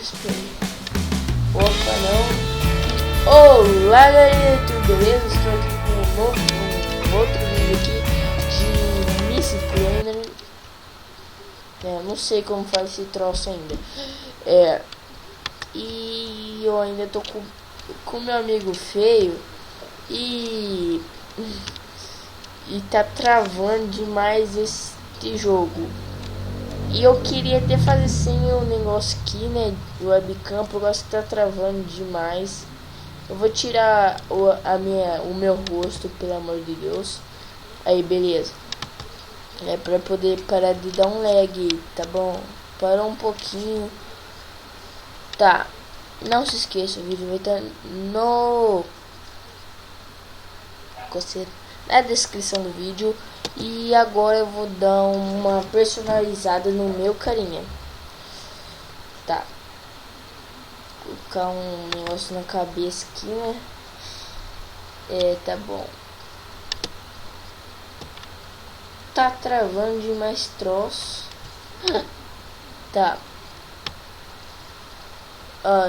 Opa, não. Olá, galera, tudo beleza? Estou aqui com um outro vídeo aqui de Missing Planner. Não sei como faz esse troço ainda. E eu ainda tô com meu amigo feio e tá travando demais este jogo. E eu queria até fazer sem o negócio aqui, né, do webcam, porque eu gosto que tá travando demais. Eu vou tirar o meu rosto, pelo amor de Deus. Aí, beleza. É pra poder parar de dar um lag, tá bom? Parou um pouquinho. Tá. Não se esqueça, o vídeo vai estar na descrição do vídeo. E agora eu vou dar uma personalizada no meu carinha. Tá. Colocar um negócio na cabeça aqui, né? Tá bom. Tá travando demais troço. Tá.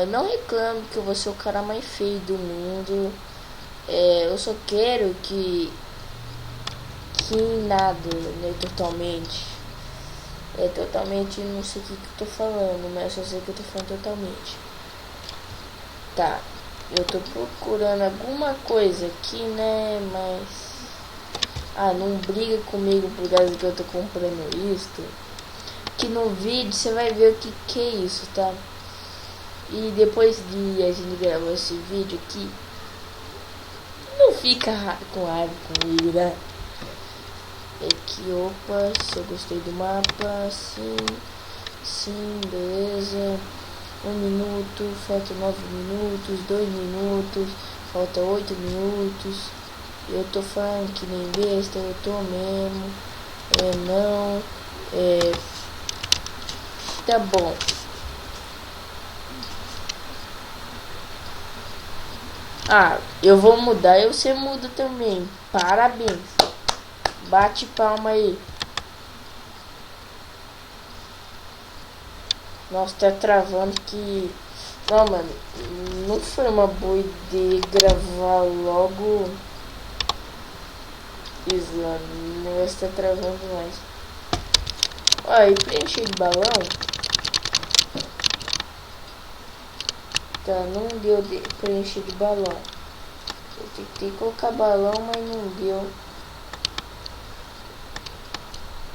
Não reclame que eu vou ser o cara mais feio do mundo. Eu só quero que nada, né, totalmente. Totalmente, não sei o que eu tô falando, mas eu só sei que eu tô falando totalmente. Tá, eu tô procurando alguma coisa aqui, né, mas... não briga comigo por causa que eu tô comprando isso. Que no vídeo você vai ver o que é isso, tá? E depois de a gente gravar esse vídeo aqui, não fica com raiva comigo, né? Aqui, opa, se eu gostei do mapa, sim, beleza. 1 minuto, falta 9 minutos, 2 minutos, falta 8 minutos. Eu tô falando que nem besta, eu tô mesmo. Tá bom. Eu vou mudar e você muda também. Parabéns. Bate palma aí. Nossa, tá travando que... Não, mano. Não foi uma boa ideia gravar logo Islã. O negócio tá travando demais. E preencher de balão. Tá, não deu de preencher de balão. Eu tentei colocar balão, mas não deu.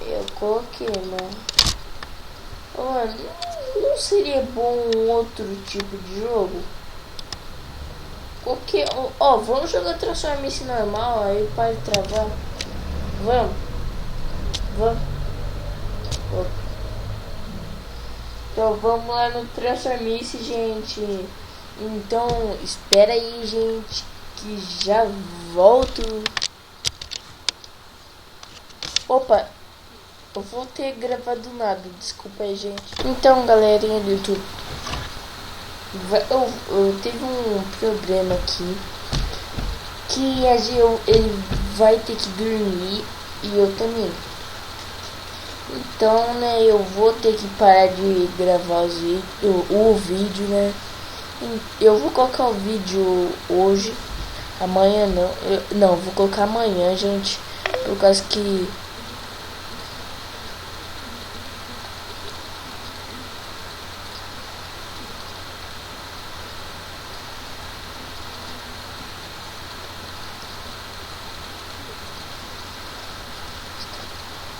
Eu coloquei, mano. Não seria bom um outro tipo de jogo? Vamos jogar Transformice normal, aí para de travar. Vamos. Então vamos lá no Transformice, gente. Então espera aí, gente, que já volto. Opa, eu vou ter gravado do nada, desculpa aí, gente. Então, galerinha do YouTube, eu tive um problema aqui, que ele vai ter que dormir e eu também. Então, né, eu vou ter que parar de gravar o vídeo, né. Eu vou colocar o vídeo hoje, amanhã não. Vou colocar amanhã, gente, por causa que...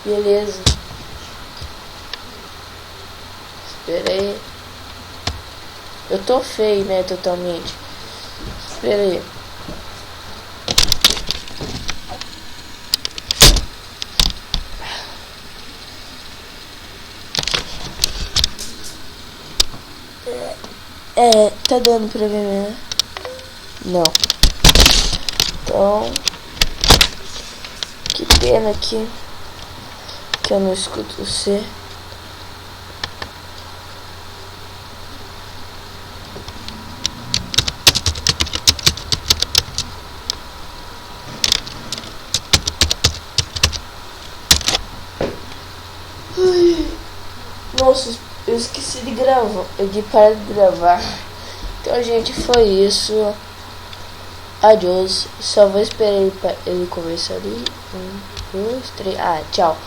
Beleza. Espera aí. Eu tô feio, né, totalmente. Espera aí. Tá dando pra ver, né? Não. Então... Que pena que eu não escuto você. Nossa, Eu esqueci de gravar, de parar de gravar. Então, gente, foi isso. Adeus. Só vou esperar ele conversar ali. 1, 2, 3. Ah, tchau.